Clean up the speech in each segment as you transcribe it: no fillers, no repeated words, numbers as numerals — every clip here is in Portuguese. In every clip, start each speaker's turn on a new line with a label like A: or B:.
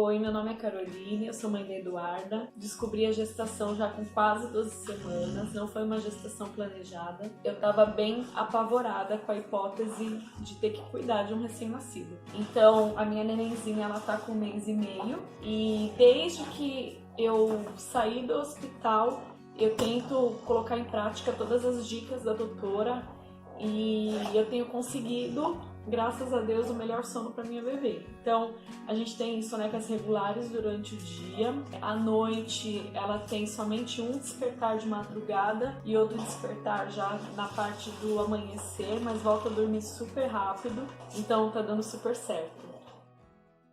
A: Oi, meu nome é Caroline, eu sou mãe da Eduarda. Descobri a gestação já com quase 12 semanas, não foi uma gestação planejada. Eu tava bem apavorada com a hipótese de ter que cuidar de um recém-nascido. Então, a minha nenenzinha, ela tá com 1 mês e meio e desde que eu saí do hospital, eu tento colocar em prática todas as dicas da doutora e eu tenho conseguido, graças a Deus, o melhor sono para minha bebê. Então, a gente tem sonecas regulares durante o dia. À noite, ela tem somente um despertar de madrugada e outro despertar já na parte do amanhecer, mas volta a dormir super rápido. Então, tá dando super certo.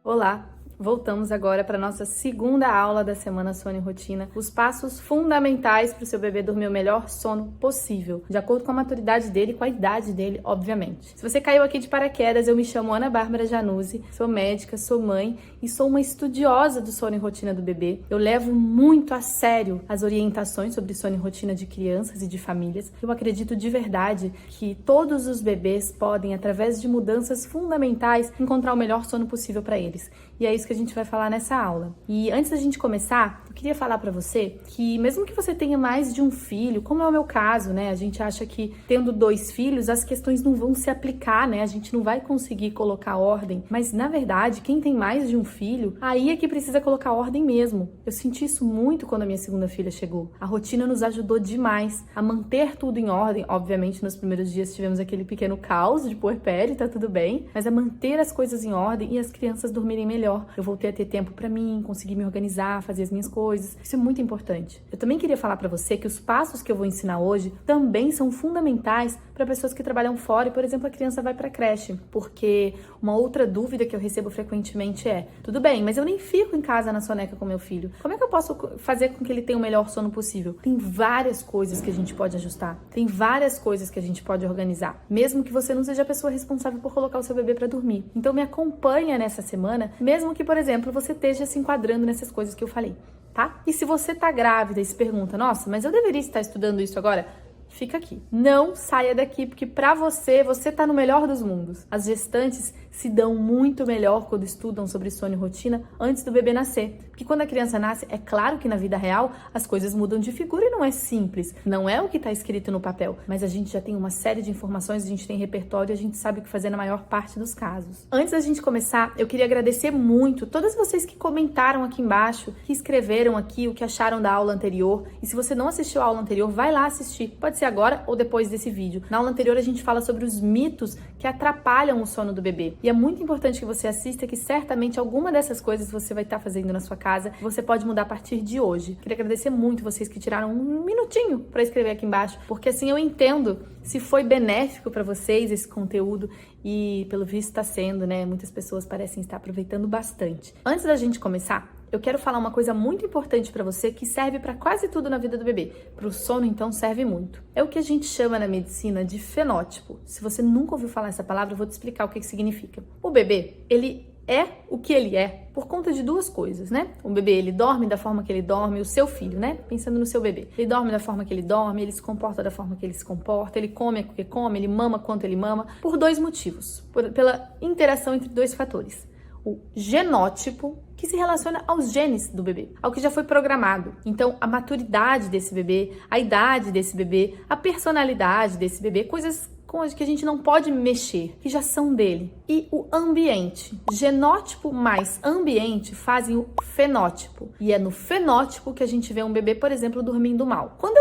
B: Olá! Voltamos agora para a nossa segunda aula da Semana Sono e Rotina, os passos fundamentais para o seu bebê dormir o melhor sono possível, de acordo com a maturidade dele e com a idade dele, obviamente. Se você caiu aqui de paraquedas, eu me chamo Ana Bárbara Januzzi, sou médica, sou mãe e sou uma estudiosa do sono e rotina do bebê. Eu levo muito a sério as orientações sobre sono e rotina de crianças e de famílias. Eu acredito de verdade que todos os bebês podem, através de mudanças fundamentais, encontrar o melhor sono possível para eles. E é isso que a gente vai falar nessa aula. E antes da gente começar, eu queria falar pra você que mesmo que você tenha mais de um filho, como é o meu caso, né? A gente acha que tendo 2 filhos, as questões não vão se aplicar, né? A gente não vai conseguir colocar ordem. Mas, na verdade, quem tem mais de um filho, aí é que precisa colocar ordem mesmo. Eu senti isso muito quando a minha segunda filha chegou. A rotina nos ajudou demais a manter tudo em ordem. Obviamente, nos primeiros dias tivemos aquele pequeno caos de puerpério, tá tudo bem. Mas a manter as coisas em ordem e as crianças dormirem melhor. Eu voltei a ter tempo pra mim, conseguir me organizar, fazer as minhas coisas. Isso é muito importante. Eu também queria falar pra você que os passos que eu vou ensinar hoje também são fundamentais para pessoas que trabalham fora e, por exemplo, a criança vai pra creche. Porque uma outra dúvida que eu recebo frequentemente é: tudo bem, mas eu nem fico em casa na soneca com meu filho. Como é que eu posso fazer com que ele tenha o melhor sono possível? Tem várias coisas que a gente pode ajustar. Tem várias coisas que a gente pode organizar. Mesmo que você não seja a pessoa responsável por colocar o seu bebê pra dormir. Então me acompanha nessa semana, mesmo que, por exemplo, você esteja se enquadrando nessas coisas que eu falei, tá? E se você tá grávida e se pergunta: nossa, mas eu deveria estar estudando isso agora? Fica aqui. Não saia daqui, porque pra você tá no melhor dos mundos. As gestantes se dão muito melhor quando estudam sobre sono e rotina antes do bebê nascer. Porque quando a criança nasce, é claro que na vida real as coisas mudam de figura e não é simples. Não é o que tá escrito no papel, mas a gente já tem uma série de informações, a gente tem repertório e a gente sabe o que fazer na maior parte dos casos. Antes da gente começar, eu queria agradecer muito todas vocês que comentaram aqui embaixo, que escreveram aqui o que acharam da aula anterior. E se você não assistiu a aula anterior, vai lá assistir. Pode ser agora ou depois desse vídeo. Na aula anterior a gente fala sobre os mitos que atrapalham o sono do bebê. E é muito importante que você assista, que certamente alguma dessas coisas você vai estar fazendo na sua casa. Você pode mudar a partir de hoje. Queria agradecer muito vocês que tiraram um minutinho para escrever aqui embaixo, porque assim eu entendo se foi benéfico para vocês esse conteúdo e pelo visto está sendo, né? Muitas pessoas parecem estar aproveitando bastante. Antes da gente começar, eu quero falar uma coisa muito importante para você que serve para quase tudo na vida do bebê. Para o sono, então, serve muito. É o que a gente chama na medicina de fenótipo. Se você nunca ouviu falar essa palavra, eu vou te explicar o que significa. O bebê, ele é o que ele é por conta de 2 coisas, né? O bebê, ele dorme da forma que ele dorme, o seu filho, né? Pensando no seu bebê. Ele dorme da forma que ele dorme, ele se comporta da forma que ele se comporta, ele come o que come, ele mama quanto ele mama, por 2 motivos. Pela interação entre 2 fatores. O genótipo, que se relaciona aos genes do bebê, ao que já foi programado. Então, a maturidade desse bebê, a idade desse bebê, a personalidade desse bebê, coisas com as que a gente não pode mexer, que já são dele. E o ambiente. Genótipo mais ambiente fazem o fenótipo. E é no fenótipo que a gente vê um bebê, por exemplo, dormindo mal. Quando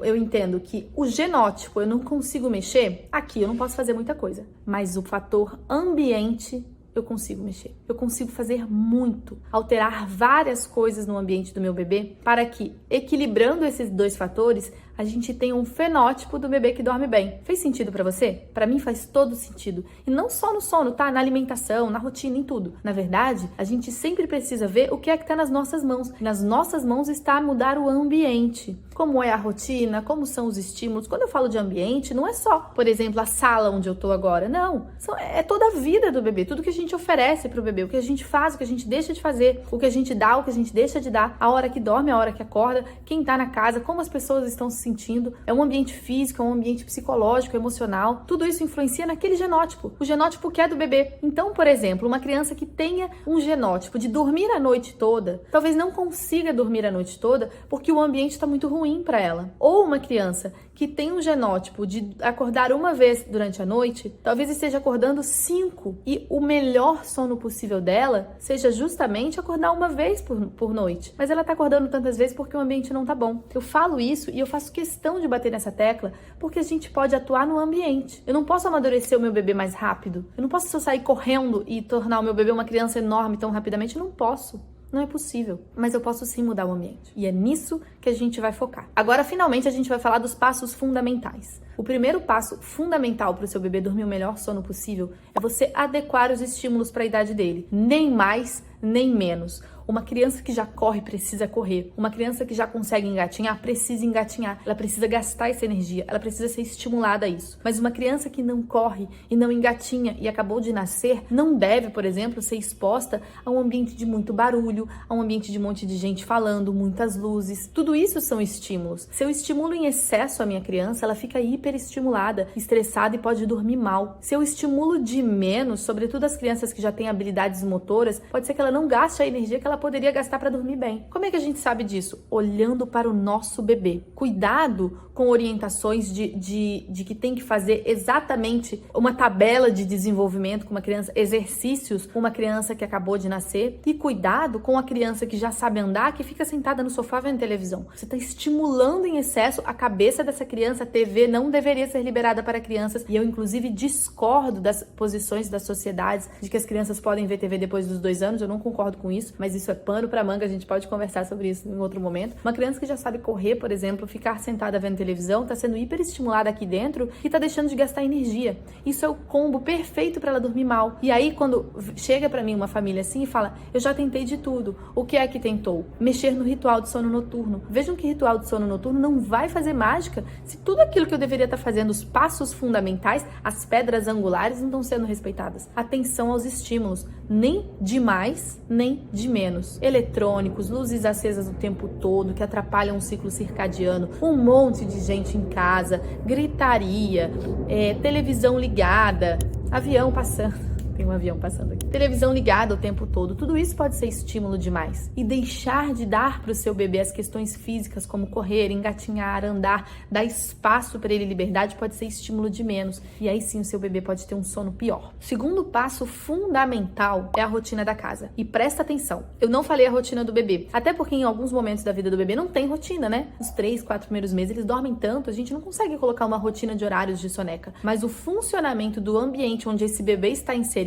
B: eu entendo que o genótipo eu não consigo mexer, aqui eu não posso fazer muita coisa. Mas o fator ambiente eu consigo mexer. Eu consigo fazer muito, alterar várias coisas no ambiente do meu bebê para que, equilibrando esses 2 fatores, a gente tenha um fenótipo do bebê que dorme bem. Fez sentido pra você? Pra mim faz todo sentido. E não só no sono, tá? Na alimentação, na rotina, em tudo. Na verdade, a gente sempre precisa ver o que é que tá nas nossas mãos. Nas nossas mãos está mudar o ambiente. Como é a rotina, como são os estímulos. Quando eu falo de ambiente, não é só, por exemplo, a sala onde eu tô agora. Não. É toda a vida do bebê. Tudo que a gente oferece pro bebê. O que a gente faz, o que a gente deixa de fazer. O que a gente dá, o que a gente deixa de dar. A hora que dorme, a hora que acorda. Quem tá na casa, como as pessoas estão se sentindo, é um ambiente físico, é um ambiente psicológico, emocional, tudo isso influencia naquele genótipo, o genótipo que é do bebê. Então, por exemplo, uma criança que tenha um genótipo de dormir a noite toda, talvez não consiga dormir a noite toda porque o ambiente está muito ruim para ela. Ou uma criança que tem um genótipo de acordar uma vez durante a noite, talvez esteja acordando 5 e o melhor sono possível dela seja justamente acordar uma vez por noite. Mas ela está acordando tantas vezes porque o ambiente não tá bom. Eu falo isso e eu faço questão de bater nessa tecla porque a gente pode atuar no ambiente. Eu não posso amadurecer o meu bebê mais rápido. Eu não posso só sair correndo e tornar o meu bebê uma criança enorme tão rapidamente. Eu não posso. Não é possível, mas eu posso sim mudar o ambiente. E é nisso que a gente vai focar. Agora, finalmente, a gente vai falar dos passos fundamentais. O primeiro passo fundamental para o seu bebê dormir o melhor sono possível é você adequar os estímulos para a idade dele. Nem mais, nem menos. Uma criança que já corre precisa correr. Uma criança que já consegue engatinhar precisa engatinhar. Ela precisa gastar essa energia. Ela precisa ser estimulada a isso. Mas uma criança que não corre e não engatinha e acabou de nascer não deve, por exemplo, ser exposta a um ambiente de muito barulho, a um ambiente de um monte de gente falando, muitas luzes. Tudo isso são estímulos. Se eu estimulo em excesso a minha criança, ela fica hiperestimulada, estressada e pode dormir mal. Se eu estimulo de menos, sobretudo as crianças que já têm habilidades motoras, pode ser que ela não gaste a energia que ela poderia gastar para dormir bem. Como é que a gente sabe disso? Olhando para o nosso bebê. Cuidado com orientações de que tem que fazer exatamente uma tabela de desenvolvimento com uma criança, exercícios com uma criança que acabou de nascer, e cuidado com a criança que já sabe andar, que fica sentada no sofá vendo televisão. Você está estimulando em excesso a cabeça dessa criança. A TV não deveria ser liberada para crianças, e eu inclusive discordo das posições das sociedades de que as crianças podem ver TV depois dos 2 anos. Eu não concordo com isso, mas isso é pano para manga, a gente pode conversar sobre isso em outro momento. Uma criança que já sabe correr, por exemplo, ficar sentada vendo televisão, está sendo hiperestimulada aqui dentro e está deixando de gastar energia. Isso é o combo perfeito para ela dormir mal. E aí, quando chega para mim uma família assim e fala, eu já tentei de tudo, o que é que tentou? Mexer no ritual de sono noturno. Vejam que ritual de sono noturno não vai fazer mágica se tudo aquilo que eu deveria estar fazendo, os passos fundamentais, as pedras angulares, não estão sendo respeitadas. Atenção aos estímulos, nem de mais, nem de menos. Eletrônicos, luzes acesas o tempo todo, que atrapalham o ciclo circadiano, um monte de gente em casa, gritaria, televisão ligada, avião passando. Tem um avião passando aqui. Televisão ligada o tempo todo. Tudo isso pode ser estímulo demais. E deixar de dar para o seu bebê as questões físicas, como correr, engatinhar, andar, dar espaço para ele, liberdade, pode ser estímulo de menos. E aí sim o seu bebê pode ter um sono pior. O segundo passo fundamental é a rotina da casa. E presta atenção, eu não falei a rotina do bebê. Até porque em alguns momentos da vida do bebê não tem rotina, né? Os 3, 4 primeiros meses eles dormem tanto, a gente não consegue colocar uma rotina de horários de soneca. Mas o funcionamento do ambiente onde esse bebê está inserido,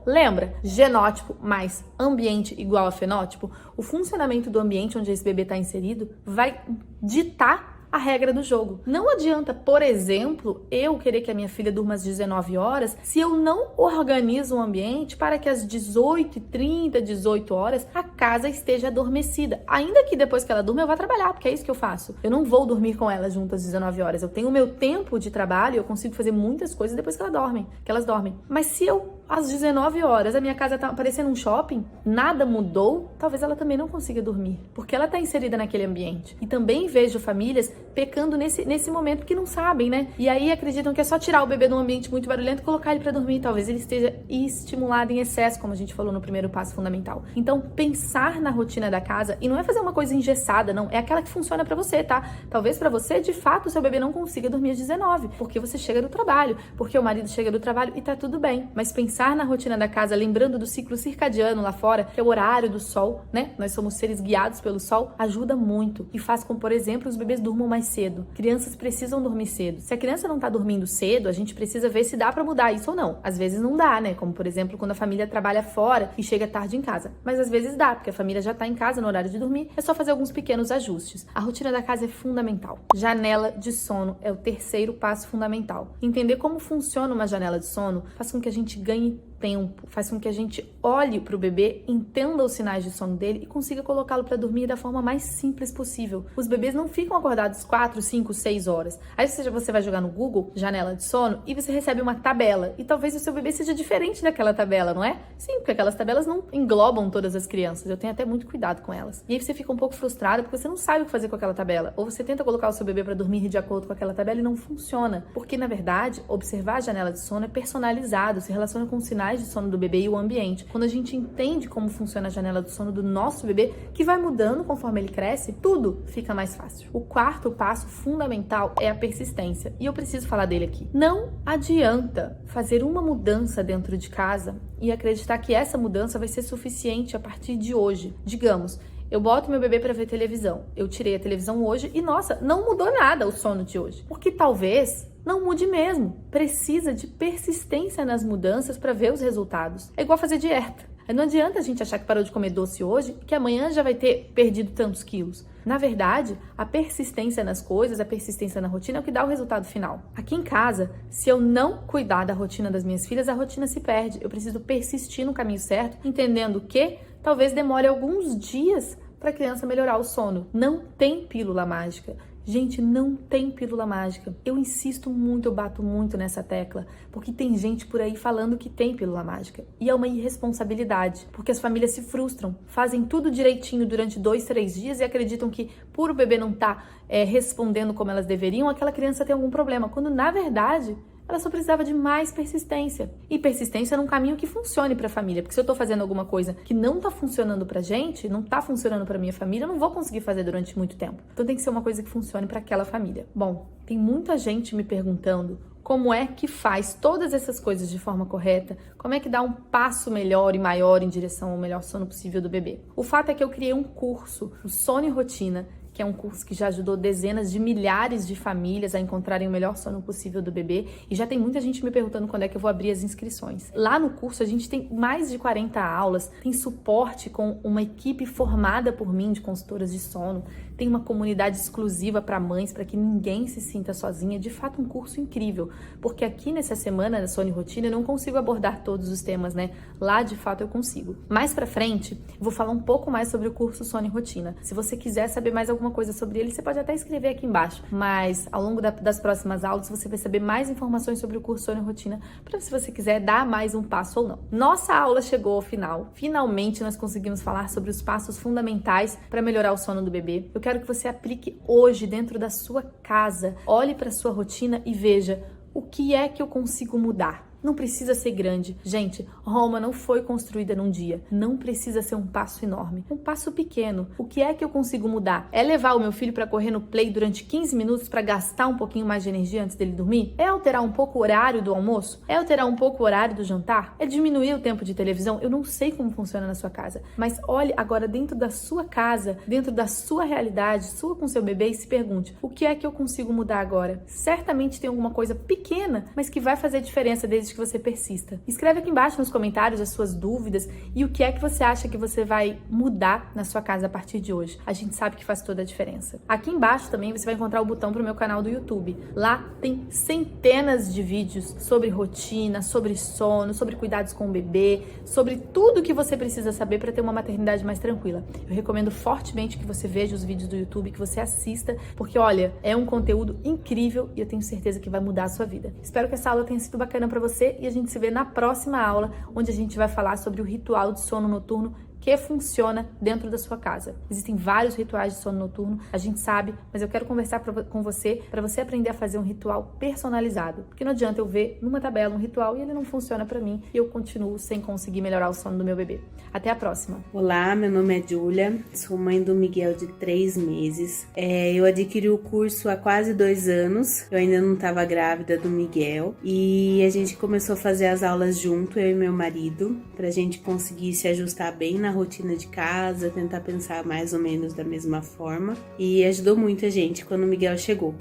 B: lembra? Genótipo mais ambiente igual a fenótipo. O funcionamento do ambiente onde esse bebê está inserido vai ditar a regra do jogo. Não adianta, por exemplo, eu querer que a minha filha durma às 19 horas se eu não organizo um ambiente para que às 18h30, 18 horas, a casa esteja adormecida. Ainda que depois que ela durma eu vá trabalhar, porque é isso que eu faço. Eu não vou dormir com ela junto às 19 horas. Eu tenho o meu tempo de trabalho, eu consigo fazer muitas coisas depois que elas dormem. Mas se eu, às 19 horas, a minha casa tá parecendo um shopping, nada mudou, talvez ela também não consiga dormir, porque ela tá inserida naquele ambiente. E também vejo famílias pecando nesse momento que não sabem, né? E aí acreditam que é só tirar o bebê de um ambiente muito barulhento e colocar ele para dormir. Talvez ele esteja estimulado em excesso, como a gente falou no primeiro passo fundamental. Então, pensar na rotina da casa, e não é fazer uma coisa engessada, não, é aquela que funciona para você, tá? Talvez para você, de fato, o seu bebê não consiga dormir às 19, porque você chega do trabalho, porque o marido chega do trabalho e tá tudo bem. Mas pensar na rotina da casa, lembrando do ciclo circadiano lá fora, que é o horário do sol, né? Nós somos seres guiados pelo sol, ajuda muito e faz com, por exemplo, os bebês durmam mais cedo. Crianças precisam dormir cedo. Se a criança não tá dormindo cedo, a gente precisa ver se dá pra mudar isso ou não. Às vezes não dá, né? Como, por exemplo, quando a família trabalha fora e chega tarde em casa. Mas às vezes dá, porque a família já tá em casa no horário de dormir, é só fazer alguns pequenos ajustes. A rotina da casa é fundamental. Janela de sono é o terceiro passo fundamental. Entender como funciona uma janela de sono faz com que a gente ganhe tempo, faz com que a gente olhe para o bebê, entenda os sinais de sono dele e consiga colocá-lo para dormir da forma mais simples possível. Os bebês não ficam acordados 4, 5, 6 horas. Aí você vai jogar no Google, janela de sono, e você recebe uma tabela. E talvez o seu bebê seja diferente daquela tabela, não é? Sim, porque aquelas tabelas não englobam todas as crianças. Eu tenho até muito cuidado com elas. E aí você fica um pouco frustrado porque você não sabe o que fazer com aquela tabela. Ou você tenta colocar o seu bebê para dormir de acordo com aquela tabela e não funciona. Porque, na verdade, observar a janela de sono é personalizado, se relaciona com os sinais de sono do bebê e o ambiente. Quando a gente entende como funciona a janela do sono do nosso bebê, que vai mudando conforme ele cresce, tudo fica mais fácil. O quarto passo fundamental é a persistência. E eu preciso falar dele aqui. Não adianta fazer uma mudança dentro de casa e acreditar que essa mudança vai ser suficiente a partir de hoje. Digamos, eu boto meu bebê para ver televisão. Eu tirei a televisão hoje e, nossa, não mudou nada o sono de hoje. Porque talvez não mude mesmo. Precisa de persistência nas mudanças para ver os resultados. É igual fazer dieta. Não adianta a gente achar que parou de comer doce hoje, que amanhã já vai ter perdido tantos quilos. Na verdade, a persistência nas coisas, a persistência na rotina é o que dá o resultado final. Aqui em casa, se eu não cuidar da rotina das minhas filhas, a rotina se perde. Eu preciso persistir no caminho certo, entendendo que talvez demore alguns dias para a criança melhorar o sono. Não tem pílula mágica. Gente, não tem pílula mágica. Eu insisto muito, eu bato muito nessa tecla, porque tem gente por aí falando que tem pílula mágica. E é uma irresponsabilidade, porque as famílias se frustram, fazem tudo direitinho durante 2, 3 dias e acreditam que por o bebê não estar respondendo como elas deveriam, aquela criança tem algum problema, quando na verdade ela só precisava de mais persistência. E persistência num caminho que funcione para a família. Porque se eu tô fazendo alguma coisa que não tá funcionando pra gente, não tá funcionando pra minha família, eu não vou conseguir fazer durante muito tempo. Então tem que ser uma coisa que funcione para aquela família. Bom, tem muita gente me perguntando como é que faz todas essas coisas de forma correta, como é que dá um passo melhor e maior em direção ao melhor sono possível do bebê. O fato é que eu criei um curso, o Sono e Rotina, que é um curso que já ajudou dezenas de milhares de famílias a encontrarem o melhor sono possível do bebê, e já tem muita gente me perguntando quando é que eu vou abrir as inscrições. Lá no curso a gente tem mais de 40 aulas, tem suporte com uma equipe formada por mim de consultoras de sono, tem uma comunidade exclusiva para mães, para que ninguém se sinta sozinha. De fato, um curso incrível, porque aqui nessa semana da Sono e Rotina eu não consigo abordar todos os temas, né? Lá, de fato, eu consigo. Mais pra frente, eu vou falar um pouco mais sobre o curso Sono e Rotina. Se você quiser saber mais alguma coisa sobre ele, você pode até escrever aqui embaixo. Mas, ao longo das próximas aulas, você vai saber mais informações sobre o curso Sono e Rotina, para se você quiser dar mais um passo ou não. Nossa aula chegou ao final. Finalmente, nós conseguimos falar sobre os passos fundamentais para melhorar o sono do bebê. Eu quero que você aplique hoje dentro da sua casa. Olhe para a sua rotina e veja o que é que eu consigo mudar. Não precisa ser grande. Gente, Roma não foi construída num dia. Não precisa ser um passo enorme. Um passo pequeno. O que é que eu consigo mudar? É levar o meu filho para correr no play durante 15 minutos para gastar um pouquinho mais de energia antes dele dormir? É alterar um pouco o horário do almoço? É alterar um pouco o horário do jantar? É diminuir o tempo de televisão? Eu não sei como funciona na sua casa, mas olhe agora dentro da sua casa, dentro da sua realidade, sua com seu bebê, e se pergunte: o que é que eu consigo mudar agora? Certamente tem alguma coisa pequena, mas que vai fazer diferença desde que você persista. Escreve aqui embaixo nos comentários as suas dúvidas e o que é que você acha que você vai mudar na sua casa a partir de hoje. A gente sabe que faz toda a diferença. Aqui embaixo também você vai encontrar o botão para o meu canal do YouTube. Lá tem centenas de vídeos sobre rotina, sobre sono, sobre cuidados com o bebê, sobre tudo que você precisa saber para ter uma maternidade mais tranquila. Eu recomendo fortemente que você veja os vídeos do YouTube, que você assista, porque olha, é um conteúdo incrível e eu tenho certeza que vai mudar a sua vida. Espero que essa aula tenha sido bacana para você e a gente se vê na próxima aula, onde a gente vai falar sobre o ritual de sono noturno que funciona dentro da sua casa. Existem vários rituais de sono noturno, a gente sabe, mas eu quero conversar com você para você aprender a fazer um ritual personalizado, porque não adianta eu ver numa tabela um ritual e ele não funciona para mim e eu continuo sem conseguir melhorar o sono do meu bebê. Até a próxima!
C: Olá, meu nome é Júlia, sou mãe do Miguel de 3 meses. Eu adquiri o curso há quase 2 anos, eu ainda não estava grávida do Miguel e a gente começou a fazer as aulas junto, eu e meu marido, pra gente conseguir se ajustar bem na rotina de casa, tentar pensar mais ou menos da mesma forma, e ajudou muito a gente quando o Miguel chegou.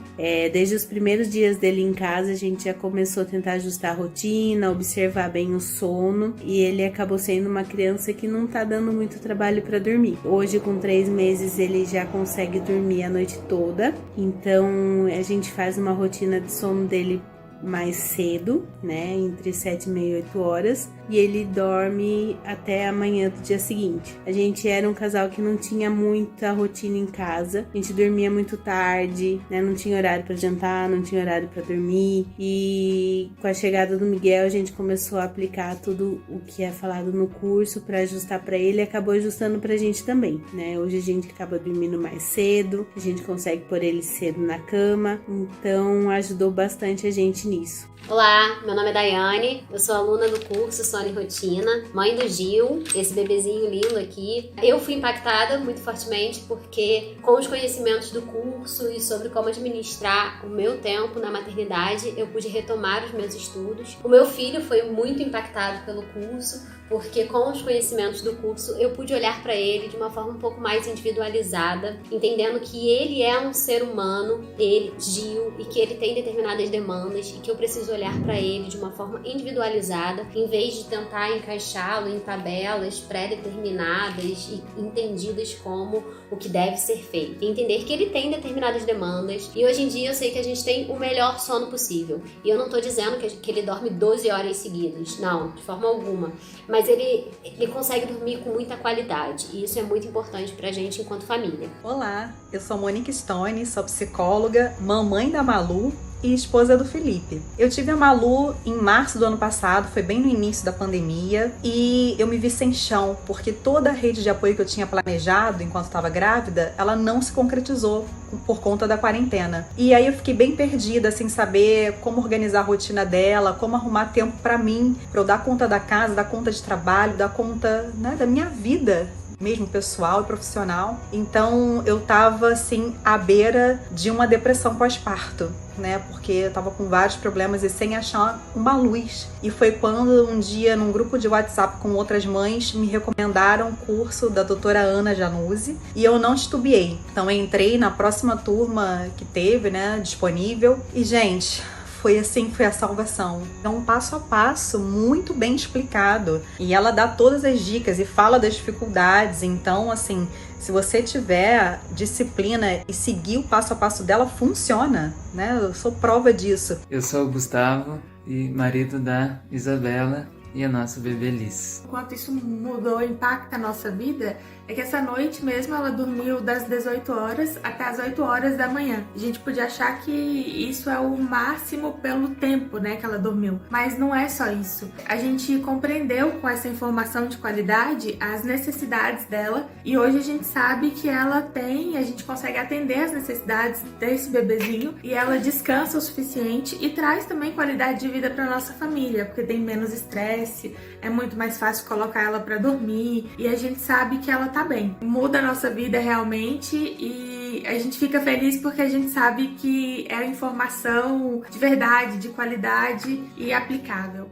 C: Desde os primeiros dias dele em casa, a gente já começou a tentar ajustar a rotina, observar bem o sono, e ele acabou sendo uma criança que não tá dando muito trabalho para dormir. Hoje, com 3 meses, ele já consegue dormir a noite toda, então a gente faz uma rotina de sono dele mais cedo, né, entre 7h30 e 8 horas, e ele dorme até amanhã do dia seguinte. A gente era um casal que não tinha muita rotina em casa, a gente dormia muito tarde, né? Não tinha horário para jantar, não tinha horário para dormir, e com a chegada do Miguel a gente começou a aplicar tudo o que é falado no curso para ajustar para ele, e acabou ajustando pra gente também, né? Hoje a gente acaba dormindo mais cedo, a gente consegue pôr ele cedo na cama, então ajudou bastante a gente nisso.
D: Olá, meu nome é Daiane, eu sou aluna do curso Sono e Rotina, mãe do Gil, esse bebezinho lindo aqui. Eu fui impactada muito fortemente porque com os conhecimentos do curso e sobre como administrar o meu tempo na maternidade, eu pude retomar os meus estudos. O meu filho foi muito impactado pelo curso, porque com os conhecimentos do curso eu pude olhar para ele de uma forma um pouco mais individualizada, entendendo que ele é um ser humano, ele, Gil, e que ele tem determinadas demandas e que eu preciso olhar para ele de uma forma individualizada, em vez de tentar encaixá-lo em tabelas pré-determinadas e entendidas como o que deve ser feito. E entender que ele tem determinadas demandas, e hoje em dia eu sei que a gente tem o melhor sono possível. E eu não tô dizendo que ele dorme 12 horas seguidas, não, de forma alguma. Mas ele consegue dormir com muita qualidade, e isso é muito importante pra gente enquanto família.
E: Olá, eu sou Monique Stone, sou psicóloga, mamãe da Malu e esposa do Felipe. Eu tive a Malu em março do ano passado, foi bem no início da pandemia, e eu me vi sem chão, porque toda a rede de apoio que eu tinha planejado enquanto estava grávida, ela não se concretizou por conta da quarentena. E aí eu fiquei bem perdida, sem saber como organizar a rotina dela, como arrumar tempo para mim, para eu dar conta da casa, dar conta de trabalho, dar conta, né, da minha vida mesmo pessoal e profissional. Então eu tava assim à beira de uma depressão pós-parto, né? Porque eu tava com vários problemas e sem achar uma luz. E foi quando um dia, num grupo de WhatsApp com outras mães, me recomendaram o curso da doutora Ana Januzzi, e eu não titubeei. Então eu entrei na próxima turma que teve, né, disponível, e gente, foi a salvação. É um passo a passo muito bem explicado, e ela dá todas as dicas e fala das dificuldades. Então, assim, se você tiver disciplina e seguir o passo a passo dela, funciona, né? Eu sou prova disso.
F: Eu sou o Gustavo, e marido da Isabela e a nossa bebê Liz.
G: Quanto isso mudou, impacta a nossa vida, é que essa noite mesmo ela dormiu das 18 horas até as 8 horas da manhã. A gente podia achar que isso é o máximo pelo tempo, né, que ela dormiu. Mas não é só isso. A gente compreendeu com essa informação de qualidade as necessidades dela, e hoje a gente sabe que ela tem, a gente consegue atender as necessidades desse bebezinho, e ela descansa o suficiente e traz também qualidade de vida para nossa família, porque tem menos estresse, é muito mais fácil colocar ela para dormir, e a gente sabe que ela tá bem. Muda a nossa vida realmente, e a gente fica feliz porque a gente sabe que é informação de verdade, de qualidade e aplicável.